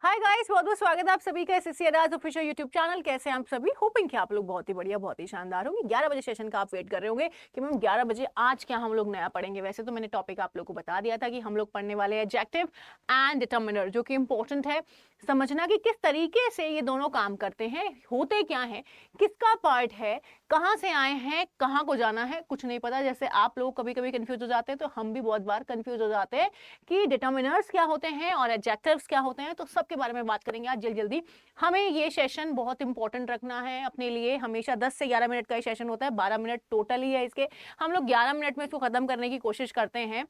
Hi guys, बहुत बहुत स्वागत है आप सभी का एसएससी अडाज ऑफिशियल यूट्यूब चैनल। कैसे हैं आप सभी? होपिंग कि आप लोग बहुत ही बढ़िया, बहुत ही शानदार होंगे। 11 बजे सेशन का आप वेट कर रहे होंगे कि मैम 11 बजे आज क्या हम लोग नया पढ़ेंगे। वैसे तो मैंने टॉपिक आप लोग को बता दिया था कि हम लोग पढ़ने वाले हैं एडजेक्टिव एंड डिटर्मिनर, जो कि इंपॉर्टेंट है समझना कि किस तरीके से ये दोनों काम करते हैं, होते क्या है, किसका पार्ट है, कहाँ से आए हैं, कहाँ को जाना है, कुछ नहीं पता। जैसे आप लोग कभी कभी कंफ्यूज हो जाते हैं, तो हम भी बहुत बार कंफ्यूज हो जाते हैं कि डिटर्मिनर्स क्या होते हैं और एडजेक्टिव्स क्या होते हैं। तो सबके बारे में बात करेंगे आज जल्दी जल्दी। हमें ये सेशन बहुत इंपॉर्टेंट रखना है अपने लिए। हमेशा 10 से 11 मिनट का ही सेशन होता है, 12 मिनट टोटल ही है इसके। हम लोग 11 मिनट में इसको खत्म करने की कोशिश करते हैं।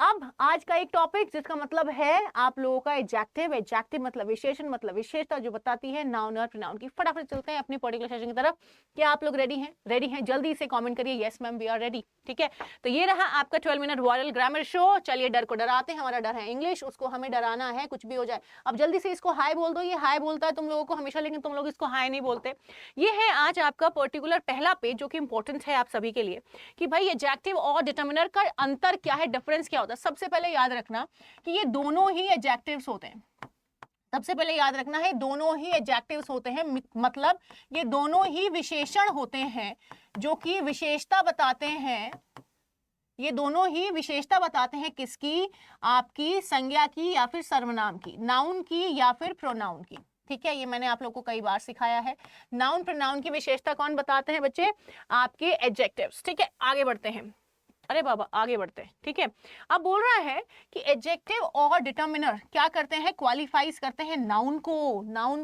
अब आज का एक टॉपिक जिसका मतलब है आप लोगों का एडजेक्टिव। एडजेक्टिव मतलब विशेषण, मतलब विशेषता जो बताती है नाउन और प्रोनाउन की। फटाफट चलते हैं अपने पर्टिकुलर सेशन की तरफ। क्या आप लोग रेडी हैं? रेडी हैं? जल्दी से कमेंट करिए yes ma'am we are ready. ठीक है, तो ये रहा आपका 12 मिनट रॉयल ग्रामर शो। चलिए, डर को डराते हैं। हमारा डर है इंग्लिश, उसको हमें डराना है कुछ भी हो जाए। अब जल्दी से इसको हाय बोल दो। ये हाय बोलता है तुम लोगों को हमेशा, लेकिन तुम लोग इसको हाय नहीं बोलते। ये है आज आपका पर्टिकुलर पहला पेज, जो कि इंपॉर्टेंट है आप सभी के लिए कि भाई एडजेक्टिव और डिटर्मिनर का अंतर क्या है, डिफरेंस क्या होता है। सबसे पहले याद रखना कि ये दोनों ही एडजेक्टिव्स होते हैं। सबसे पहले याद रखना है दोनों ही एडजेक्टिव्स होते हैं, मतलब ये दोनों ही विशेषण होते हैं जो कि विशेषता बताते हैं। ये दोनों ही विशेषता बताते हैं किसकी? आपकी संज्ञा की या फिर सर्वनाम की, नाउन की या फिर प्रोनाउन की। ठीक है, ये मैंने आप लोग को कई बार सिखाया है। नाउन प्रोनाउन की विशेषता कौन बताते हैं बच्चे? आपके एडजेक्टिव्स। ठीक है, आगे बढ़ते हैं। अरे बाबा, आगे बढ़ते हैं। ठीक है, अब बोल रहा है कि एडजेक्टिव और डिटर्मिनर क्या करते हैं? क्वालिफाइज करते हैं नाउन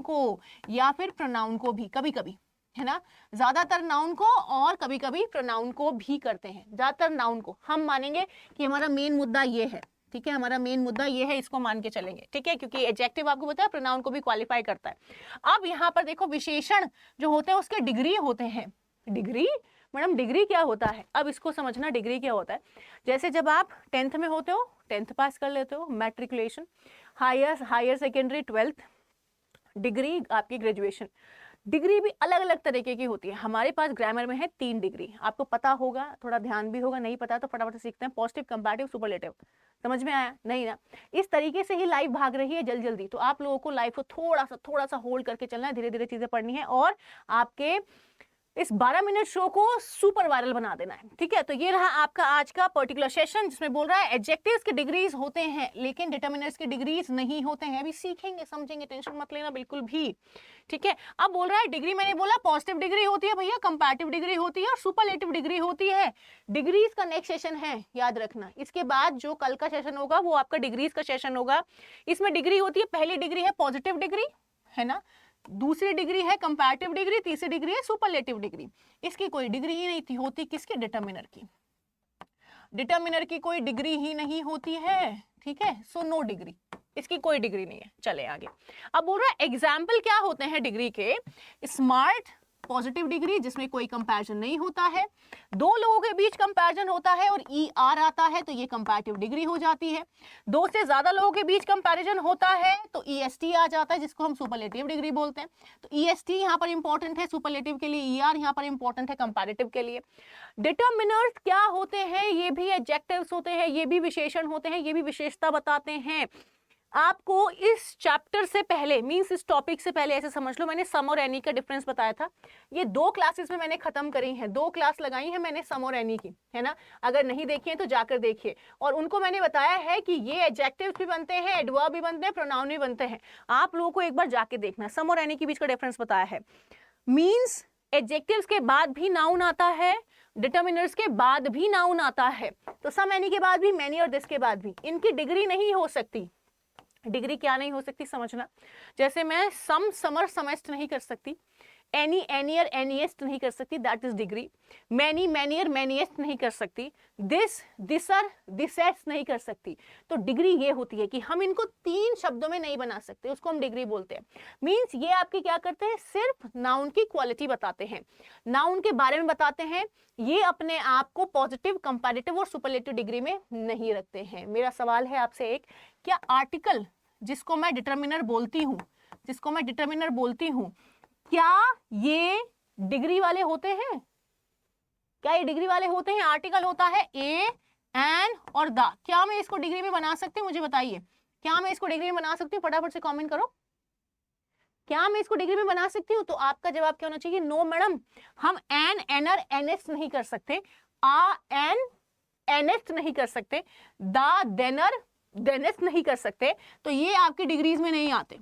को या फिर प्रोनाउन को भी, कभी कभी, है ना। ज्यादातर नाउन को और कभी कभी प्रोनाउन को भी करते हैं। ज्यादातर नाउन को हम मानेंगे कि हमारा मेन मुद्दा ये है। ठीक है, हमारा मेन मुद्दा ये है, इसको मान के चलेंगे। ठीक है, क्योंकि एडजेक्टिव आपको पता है प्रोनाउन को भी क्वालिफाई करता है। अब यहाँ पर देखो, विशेषण जो होते हैं उसके डिग्री होते हैं। डिग्री मैडम, डिग्री क्या होता है? अब इसको समझना, डिग्री क्या होता है। जैसे जब आप 10th में होते हो, 10th पास कर लेते हो, matriculation, higher secondary 12th, degree आपकी ग्रेजुएशन। डिग्री भी अलग अलग तरीके की होती है। हमारे पास ग्रामर में है 3 डिग्री, आपको पता होगा, थोड़ा ध्यान भी होगा। नहीं पता तो फटाफट से सीखते हैं। Positive, comparative, superlative. समझ में आया? नहीं ना? इस तरीके से ही लाइफ भाग रही है जल्दी जल्दी। तो आप लोगों को लाइफ को थोड़ा सा होल्ड करके चलना है, धीरे धीरे चीजें पढ़नी है और आपके इस 12 मिनट शो को सुपर वायरल बना देना है। ठीक है, तो ये रहा आपका आज का पर्टिकुलर सेशन, जिसमें बोल रहा है एडजेक्टिव्स के डिग्रीज होते हैं लेकिन डिटर्मिनर्स के डिग्रीज नहीं होते हैं। अभी सीखेंगे, समझेंगे, टेंशन मत लेना बिल्कुल भी। ठीक है, अब बोल रहा है डिग्री, मैंने बोला पॉजिटिव डिग्री होती है भैया, कंपैरेटिव डिग्री होती है और सुपरलेटिव डिग्री होती है। डिग्रीज का नेक्स्ट सेशन है, याद रखना। इसके बाद जो कल का सेशन होगा वो आपका डिग्रीज का सेशन होगा। इसमें डिग्री होती है, पहली डिग्री है पॉजिटिव डिग्री, है ना, दूसरी डिग्री है कंपैरेटिव डिग्री, तीसरी डिग्री है सुपरलेटिव डिग्री। इसकी कोई डिग्री ही नहीं थी होती, किसकी? डिटर्मिनर की। डिटर्मिनर की कोई डिग्री ही नहीं होती है। ठीक है, सो नो डिग्री, इसकी कोई डिग्री नहीं है। चले आगे। अब बोल रहा है एग्जाम्पल क्या होते हैं डिग्री के? स्मार्ट, पॉजिटिव डिग्री जिसमें कोई कंपैरिजन नहीं होता है, दो लोगों के बीच कंपैरिजन होता है और ई आर आता है तो ये कंपैरेटिव डिग्री हो जाती है। दो से ज्यादा लोगों के बीच कंपैरिजन होता है तो ई एस टी आ जाता है, जिसको हम सुपरलेटिव डिग्री बोलते हैं। तो ई एस टी यहाँ पर इंपॉर्टेंट है सुपरलेटिव के लिए, ई आर यहाँ पर इंपॉर्टेंट है कंपैरेटिव के लिए। डिटर्मिनर्स क्या होते हैं? ये भी एडजेक्टिव्स होते हैं, ये भी विशेषण होते हैं, ये भी विशेषता बताते हैं। आपको इस चैप्टर से पहले, मींस इस टॉपिक से पहले ऐसे समझ लो, मैंने सम और एनी का डिफरेंस बताया था। ये 2 क्लासेस में मैंने खत्म करी है, 2 क्लास लगाई है मैंने सम और एनी की, है ना। अगर नहीं देखी है तो जाकर देखिए। और उनको मैंने बताया है कि ये एडजेक्टिव्स भी बनते हैं, एडवर्ब भी बनते हैं, प्रोनाउन भी बनते हैं। आप लोगों को एक बार जाके देखना, सम और एनी के बीच का डिफरेंस बताया है। मींस एडजेक्टिव्स के बाद भी नाउन आता है, डिटर्मिनर्स के बाद भी नाउन आता है। तो सम एनी के बाद भी, मैनी और दिस के बाद भी, इनकी डिग्री नहीं हो सकती। डिग्री क्या नहीं हो सकती समझना। जैसे मैं सम, समर, समस्ट नहीं कर सकती, एनी, एनियर, एनीएस्ट नहीं कर सकती, दैट इज डिग्री। मैनी, मैनियर, मैनिएस्ट नहीं कर सकती, दिस, दिसर, दिसेस्ट नहीं कर सकती। तो डिग्री ये होती है कि हम इनको 3 शब्दों में नहीं बना सकते, उसको हम डिग्री बोलते हैं। मींस ये आपकी क्या करते हैं? सिर्फ नाउन की क्वालिटी बताते हैं, नाउन के बारे में बताते हैं। ये अपने आप को पॉजिटिव, कंपैरेटिव और सुपरलेटिव डिग्री में नहीं रखते हैं। मेरा सवाल है आपसे एक, क्या आर्टिकल जिसको मैं डिटर्मिनर बोलती हूं, क्या ये डिग्री वाले होते हैं? क्या ये डिग्री वाले होते हैं? आर्टिकल होता है ए, एन और द। क्या मैं इसको डिग्री में बना सकती हूँ? मुझे बताइए, क्या मैं इसको डिग्री में बना सकती हूँ? फटाफट से कमेंट करो। क्या मैं इसको डिग्री में बना सकती हूँ? तो आपका जवाब क्या होना चाहिए? नो मैडम, हम एन, एनर, एनेस्ट नहीं कर सकते, आ एन एनेस्ट नहीं कर सकते, दा देनर देनेस्ट नहीं कर सकते, तो ये आपकी डिग्रीज में नहीं आते,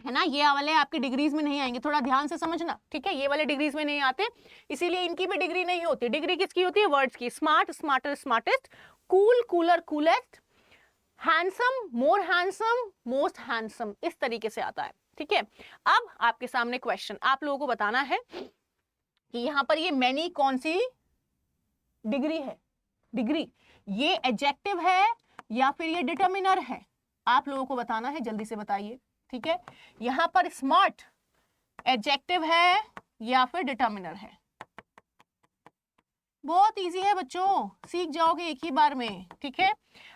है ना, ये वाले आपके डिग्रीज में नहीं आएंगे, थोड़ा ध्यान से समझना, ठीक है, ये वाले डिग्रीज में नहीं आते, इसीलिए इनकी भी डिग्री नहीं होती। डिग्री किसकी होती है? वर्ड्स की। Smart, smarter, smartest, cool, cooler, coolest, handsome, more handsome, most handsome, इस तरीके से आता है, ठीक है। अब आपके सामने क्वेश्चन, आप लोगों को बताना है कि यहां पर ये मैनी कौन सी डिग्री है? डिग्री ये एडजेक्टिव है या फिर ये डिटर्मिनर है? आप लोगों को बताना है, जल्दी से बताइए, ठीक है। यहां पर स्मार्ट एडजेक्टिव है या फिर डिटर्मिनर है? बहुत इजी है बच्चों, सीख जाओगे एक ही बार में, ठीक है।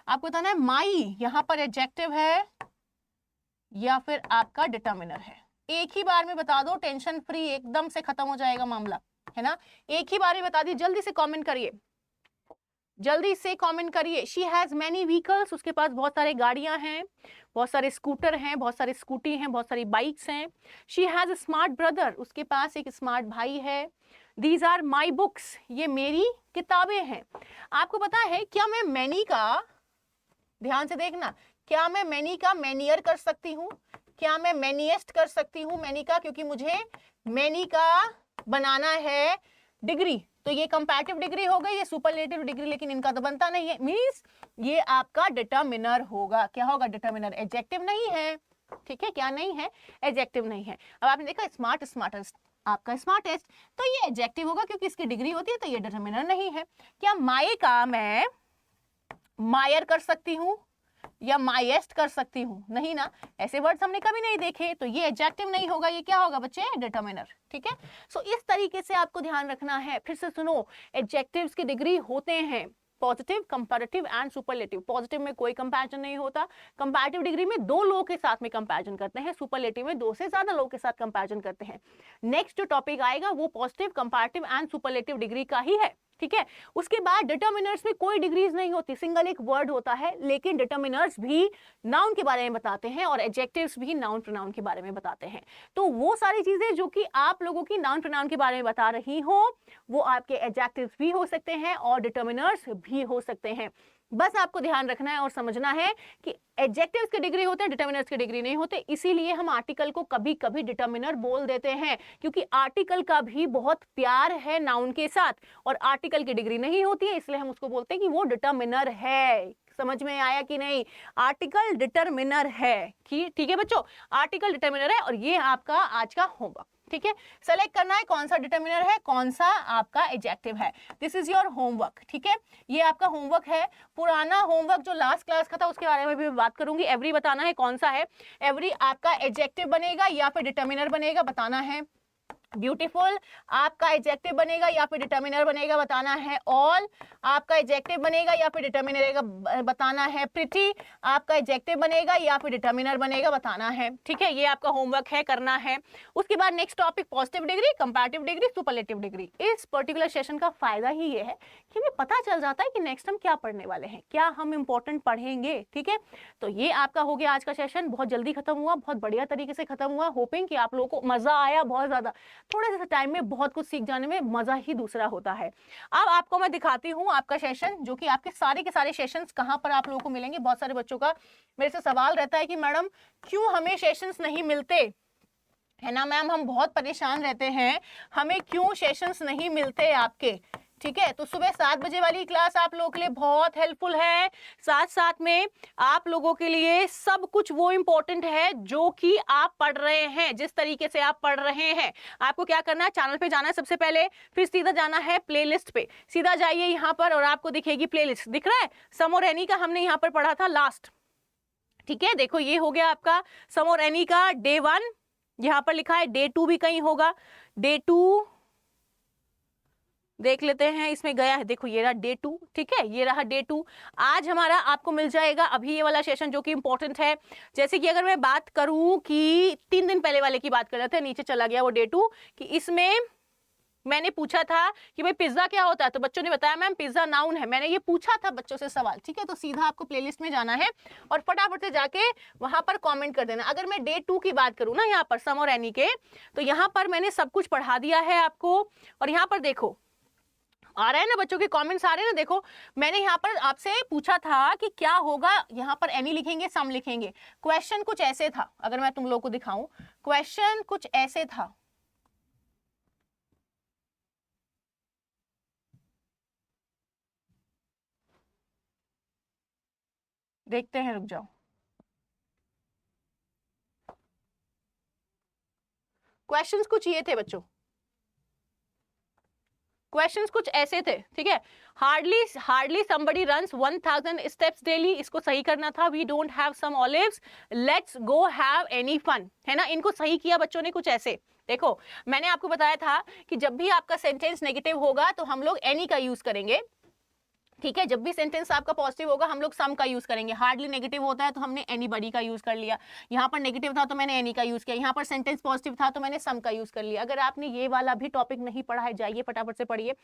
आपको बताना है माई यहां पर एडजेक्टिव है या फिर आपका डिटर्मिनर है। एक ही बार में बता दो, टेंशन फ्री, एकदम से खत्म हो जाएगा मामला, है ना। एक ही बार में बता दी, जल्दी से कमेंट करिए, जल्दी से कमेंट करिए। शी हैज मैनी व्हीकल्स, उसके पास बहुत सारे गाड़ियां हैं, बहुत सारे स्कूटर हैं, बहुत सारे स्कूटी हैं, बहुत सारी बाइक्स हैं। She has a smart brother, उसके पास एक स्मार्ट भाई है। दीज आर माई बुक्स, ये मेरी किताबें हैं। आपको पता है क्या मैं मैनी का, ध्यान से देखना, क्या मैं मैनी का मैनियर कर सकती हूँ? क्या मैं मैनिएस्ट कर सकती हूँ मैनी का? क्योंकि मुझे मैनी का बनाना है डिग्री, तो ये कंपैरेटिव डिग्री हो गई, ये सुपरलेटिव डिग्री, लेकिन इनका तो बनता नहीं है, मींस ये आपका डिटर्मिनर होगा। क्या होगा? डिटर्मिनर, एडजेक्टिव नहीं है, ठीक है, क्या नहीं है? एडजेक्टिव नहीं है। अब आपने देखा स्मार्ट, स्मार्टेस्ट, आपका स्मार्टेस्ट, तो ये एडजेक्टिव होगा क्योंकि इसकी डिग्री होती है, तो ये डिटर्मिनर नहीं है। क्या माई का मैं मायर कर सकती हूँ या माइएस्ट कर सकती हूँ? नहीं ना, ऐसे वर्ड्स हमने कभी नहीं देखे, तो ये एडजेक्टिव नहीं होगा, ये क्या होगा बच्चे? डिटर्मिनर, ठीक है। सो इस तरीके से आपको ध्यान रखना है। फिर से सुनो, एडजेक्टिव्स की डिग्री होते हैं positive, comparative and superlative. Positive में कोई कंपैरिजन नहीं होता, कंपैरेटिव डिग्री में दो लोगों के साथ में कंपैरिजन करते हैं, सुपरलेटिव में दो से ज्यादा लोगों के साथ कंपैरिजन करते हैं। नेक्स्ट जो टॉपिक आएगा वो positive, comparative and superlative degree का ही है, ठीक है। उसके बाद डिटर्मिनर्स में कोई डिग्रीज नहीं होती, सिंगल एक वर्ड होता है, लेकिन डिटर्मिनर्स भी नाउन के बारे में बताते हैं और एडजेक्टिव्स भी नाउन प्रोनाउन के बारे में बताते हैं। तो वो सारी चीजें जो कि आप लोगों की नाउन प्रोनाउन के बारे में बता रही हो, वो आपके एडजेक्टिव्स भी हो सकते हैं और डिटर्मिनर्स भी हो सकते हैं। बस आपको ध्यान रखना है और समझना है कि एडजेक्टिव्स की डिग्री होते हैं, डिटर्मिनर्स की डिग्री नहीं होते। इसीलिए हम आर्टिकल को कभी कभी डिटर्मिनर बोल देते हैं, क्योंकि आर्टिकल का भी बहुत प्यार है नाउन के साथ, और आर्टिकल की डिग्री नहीं होती है, इसलिए हम उसको बोलते हैं कि वो डिटर्मिनर है। समझ में आया कि नहीं? आर्टिकल डिटर्मिनर है, ठीक है बच्चों, आर्टिकल डिटर्मिनर है, और ये आपका आज का होमवर्क, ठीक है। सेलेक्ट करना है कौन सा डिटर्मिनर है, कौन सा आपका एडजेक्टिव है। दिस इज योर होमवर्क, ठीक है, ये आपका होमवर्क है। पुराना होमवर्क जो लास्ट क्लास का था उसके बारे में भी बात करूंगी। एवरी बताना है कौन सा है, एवरी आपका एडजेक्टिव बनेगा या फिर डिटर्मिनर बनेगा, बताना है। ब्यूटीफुल आपका एडजेक्टिव बनेगा या फिर डिटर्मिनर बनेगा, बताना है। ऑल आपका एडजेक्टिव बनेगा या फिर डिटर्मिनर बताना है। प्रिटी आपका एडजेक्टिव बनेगा या फिर डिटर्मिनर बनेगा, बताना है, ठीक है। ये आपका होमवर्क है, करना है। उसके बाद next topic positive degree, comparative degree, superlative degree. इस पर्टिकुलर सेशन का फायदा ही ये है कि हमें पता चल जाता है कि नेक्स्ट हम क्या पढ़ने वाले हैं, क्या हम इंपॉर्टेंट पढ़ेंगे, ठीक है। तो ये आपका हो गया आज का सेशन, बहुत जल्दी खत्म हुआ, बहुत बढ़िया तरीके से खत्म हुआ। होपिंग कि आप लोगों को मजा आया बहुत ज्यादा। थोड़े से टाइम में बहुत कुछ सीख जाने में मजा ही दूसरा होता है। अब आपको मैं दिखाती हूँ आपका सेशन, जो कि आपके सारे के सारे सेशंस कहाँ पर आप लोगों को मिलेंगे। बहुत सारे बच्चों का मेरे से सवाल रहता है कि मैडम क्यों हमें सेशंस नहीं मिलते, है ना मैम, हम बहुत परेशान रहते हैं, हमें क्यों सेशंस नहीं मिलते आपके, ठीक है। तो सुबह 7 बजे वाली क्लास आप लोगों के लिए बहुत हेल्पफुल है। साथ साथ में आप लोगों के लिए सब कुछ वो इंपॉर्टेंट है जो कि आप पढ़ रहे हैं, जिस तरीके से आप पढ़ रहे हैं। आपको क्या करना है, चैनल पे जाना है सबसे पहले, फिर सीधा जाना है प्लेलिस्ट पे। सीधा जाइए यहाँ पर और आपको दिखेगी प्लेलिस्ट, दिख रहा है। समोर एनी का हमने यहाँ पर पढ़ा था लास्ट, ठीक है। देखो ये हो गया आपका समोर एनी का डे 1, यहाँ पर लिखा है डे 2 भी कहीं होगा, डे 2 देख लेते हैं, इसमें गया है, देखो ये रहा डे 2, ठीक है, ये रहा डे 2। आज हमारा आपको मिल जाएगा अभी ये वाला सेशन जो कि इंपॉर्टेंट है। जैसे कि अगर मैं बात करूं कि 3 दिन पहले वाले की बात कर रहे थे, नीचे चला गया वो डे 2, कि इसमें मैंने पूछा था कि भाई पिज्जा क्या होता है, तो बच्चों ने बताया मैम पिज्जा नाउन है। मैंने ये पूछा था बच्चों से सवाल, ठीक है। तो सीधा आपको प्लेलिस्ट में जाना है और फटाफट से जाके वहां पर कमेंट कर देना। अगर मैं डे 2 की बात करूँ ना, यहाँ पर सम और एनी के, तो यहाँ पर मैंने सब कुछ पढ़ा दिया है आपको। और यहाँ पर देखो आ रहा है ना बच्चों के कमेंट्स आ रहे हैं ना, देखो मैंने यहाँ पर आपसे पूछा था कि क्या होगा, यहाँ पर एनी लिखेंगे सम लिखेंगे। क्वेश्चन कुछ ऐसे था, अगर मैं तुम लोग को दिखाऊं, क्वेश्चन कुछ ऐसे था, देखते हैं, रुक जाओ। क्वेश्चंस कुछ ये थे बच्चों, क्वेश्चंस कुछ ऐसे थे, ठीक है। Hardly somebody runs 1000 steps daily, इसको सही करना था। We don't have some olives, let's go have any fun, है ना। इनको सही किया बच्चों ने कुछ ऐसे। देखो मैंने आपको बताया था कि जब भी आपका सेंटेंस नेगेटिव होगा तो हम लोग एनी का यूज करेंगे, ठीक है। जब भी सेंटेंस आपका पॉजिटिव होगा हम लोग सम का यूज करेंगे। हार्डली नेगेटिव होता है तो हमने एनीबॉडी का यूज कर लिया, यहाँ पर नेगेटिव था तो मैंने एनी का यूज किया, यहाँ पर सेंटेंस पॉजिटिव था तो मैंने सम का यूज कर लिया। अगर आपने ये वाला भी टॉपिक नहीं पढ़ा है, जाइए फटाफट से पढ़िए।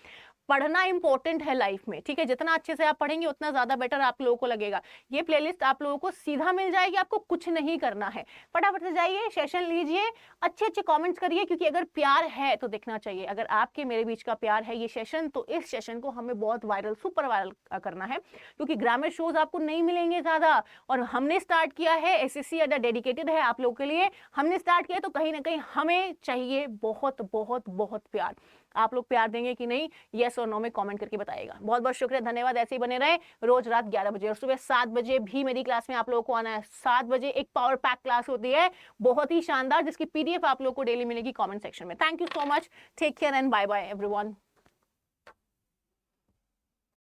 पढ़ना इंपॉर्टेंट है लाइफ में, ठीक है। जितना अच्छे से आप पढ़ेंगे उतना ज्यादा बेटर आप लोगों को लगेगा। ये प्लेलिस्ट आप लोगों को सीधा मिल जाएगी, आपको कुछ नहीं करना है। फटाफट से जाइए, सेशन लीजिए, अच्छे अच्छे कमेंट्स करिए, क्योंकि अगर प्यार है तो दिखना चाहिए। अगर आपके मेरे बीच का प्यार है ये सेशन, तो इस सेशन को हमें बहुत वायरल, सुपर वायरल करना है, क्योंकि ग्रामर शोज आपको नहीं मिलेंगे ज्यादा। और हमने स्टार्ट किया है, एसएससी अड्डा डेडिकेटेड है आप लोगों के लिए, हमने स्टार्ट किया, तो कहीं ना कहीं हमें चाहिए बहुत बहुत बहुत प्यार। आप लोग प्यार देंगे कि नहीं, यस और नो में कमेंट करके बताइएगा। बहुत बहुत शुक्रिया, धन्यवाद। ऐसे ही बने रहे रोज रात 11 बजे और सुबह 7 बजे भी मेरी क्लास में आप लोगों को आना है। 7 बजे एक पावर पैक क्लास होती है, बहुत ही शानदार, जिसकी पीडीएफ आप लोगों को डेली मिलेगी कमेंट सेक्शन में। Thank you so much, take care and bye bye everyone.